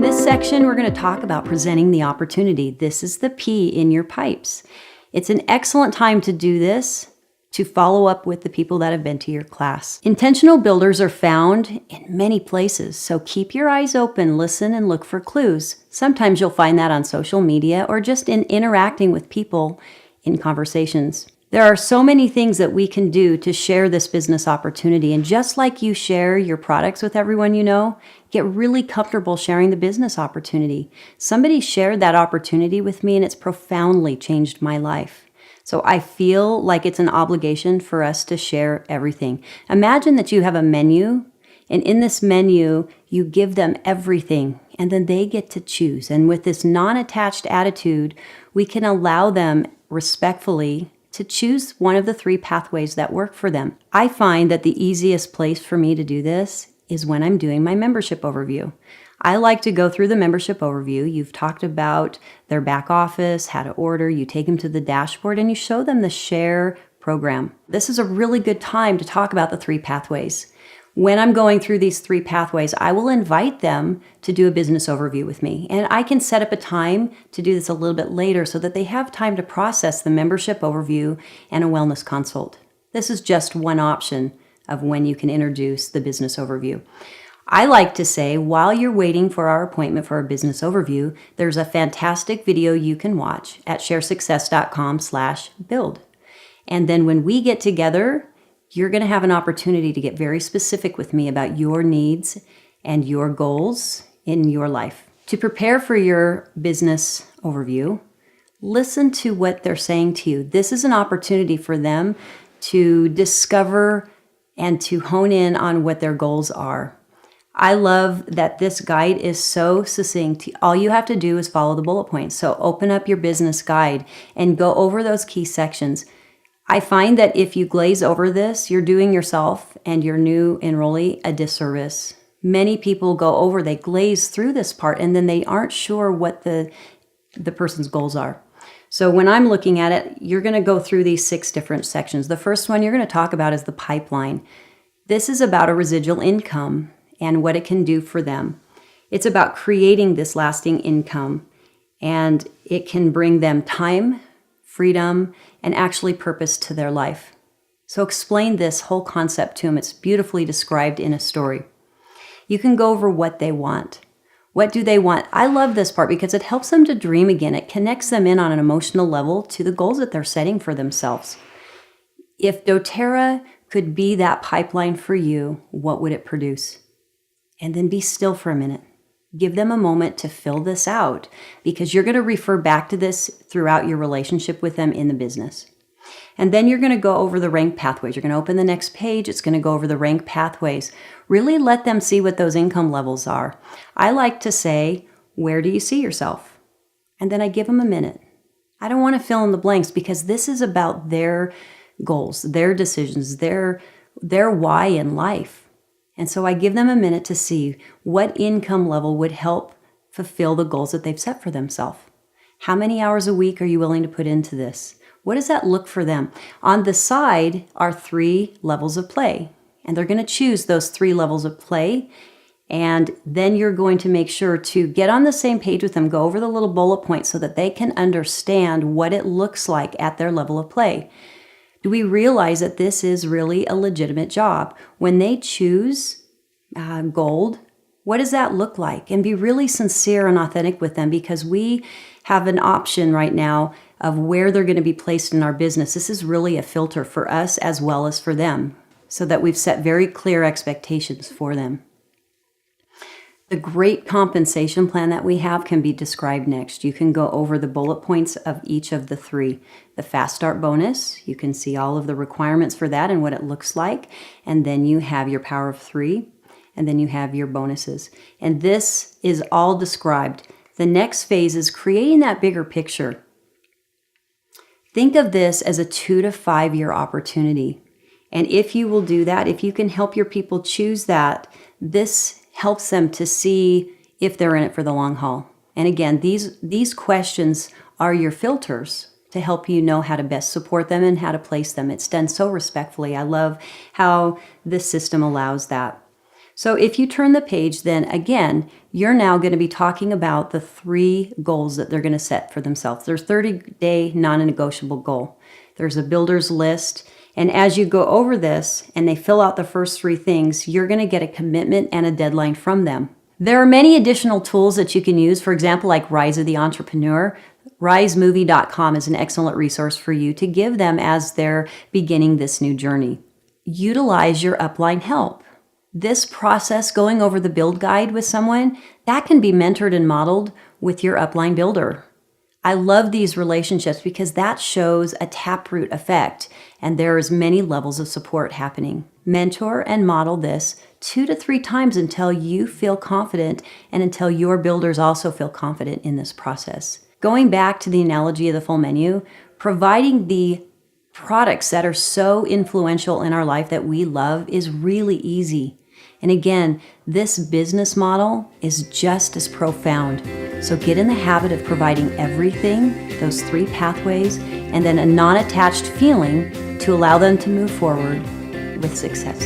In this section, we're going to talk about presenting the opportunity. This is the P in your pipes. It's an excellent time to do this, to follow up with the people that have been to your class. Intentional builders are found in many places, so keep your eyes open, listen, and look for clues. Sometimes you'll find that on social media or just in interacting with people in conversations. There are so many things that we can do to share this business opportunity, and just like you share your products with everyone you know, get really comfortable sharing the business opportunity. Somebody shared that opportunity with me and it's profoundly changed my life. So I feel like it's an obligation for us to share everything. Imagine that you have a menu, and in this menu, you give them everything, and then they get to choose. And with this non-attached attitude, we can allow them respectfully to choose one of the 3 pathways that work for them. I find that the easiest place for me to do this is when I'm doing my membership overview. I like to go through the membership overview. You've talked about their back office, how to order, you take them to the dashboard, and you show them the share program. This is a really good time to talk about the 3 pathways. When I'm going through these 3 pathways, I will invite them to do a business overview with me. And I can set up a time to do this a little bit later so that they have time to process the membership overview and a wellness consult. This is just one option of when you can introduce the business overview. I like to say, while you're waiting for our appointment for our business overview, there's a fantastic video you can watch at sharesuccess.com/build. And then when we get together, you're going to have an opportunity to get very specific with me about your needs and your goals in your life. To prepare for your business overview, listen to what they're saying to you. This is an opportunity for them to discover and to hone in on what their goals are. I love that this guide is so succinct. All you have to do is follow the bullet points. So open up your business guide and go over those key sections. I find that if you glaze over this, you're doing yourself and your new enrollee a disservice. Many people go over, they glaze through this part, and then they aren't sure what the person's goals are. So when I'm looking at it, you're going to go through these 6 different sections. The first one you're going to talk about is the pipeline. This is about a residual income and what it can do for them. It's about creating this lasting income, and it can bring them time, freedom, and actually purpose to their life. So explain this whole concept to them. It's beautifully described in a story. You can go over what they want. What do they want? I love this part because it helps them to dream again. It connects them in on an emotional level to the goals that they're setting for themselves. If doTERRA could be that pipeline for you, what would it produce? And then be still for a minute. Give them a moment to fill this out because you're going to refer back to this throughout your relationship with them in the business. And then you're going to go over the rank pathways. You're going to open the next page. It's going to go over the rank pathways. Really let them see what those income levels are. I like to say, where do you see yourself? And then I give them a minute. I don't want to fill in the blanks because this is about their goals, their decisions, their why in life. And so I give them a minute to see what income level would help fulfill the goals that they've set for themselves. How many hours a week are you willing to put into this? What does that look for them? On the side are 3 levels of play, and they're going to choose those 3 levels of play. And then you're going to make sure to get on the same page with them, go over the little bullet points so that they can understand what it looks like at their level of play. Do we realize that this is really a legitimate job? When they choose gold, what does that look like? And be really sincere and authentic with them because we have an option right now of where they're going to be placed in our business. This is really a filter for us as well as for them so that we've set very clear expectations for them. The great compensation plan that we have can be described next. You can go over the bullet points of each of the 3. The Fast Start bonus, you can see all of the requirements for that and what it looks like. And then you have your Power of 3, and then you have your bonuses. And this is all described. The next phase is creating that bigger picture. Think of this as a 2 to 5 year opportunity. And if you will do that, if you can help your people choose that, this helps them to see if they're in it for the long haul. And again, these questions are your filters to help you know how to best support them and how to place them. It's done so respectfully. I love how this system allows that. So if you turn the page, then again, you're now going to be talking about the 3 goals that they're going to set for themselves. There's 30-day non-negotiable goal. There's a builder's list. And as you go over this and they fill out the first 3 things, you're going to get a commitment and a deadline from them. There are many additional tools that you can use. For example, like Rise of the Entrepreneur. RiseMovie.com is an excellent resource for you to give them as they're beginning this new journey. Utilize your upline help. This process, going over the build guide with someone, that can be mentored and modeled with your upline builder. I love these relationships because that shows a taproot effect, and there is many levels of support happening. Mentor and model this 2 to 3 times until you feel confident and until your builders also feel confident in this process. Going back to the analogy of the full menu, providing the products that are so influential in our life that we love is really easy. And again, this business model is just as profound. So get in the habit of providing everything, those 3 pathways, and then a non-attached feeling to allow them to move forward with success.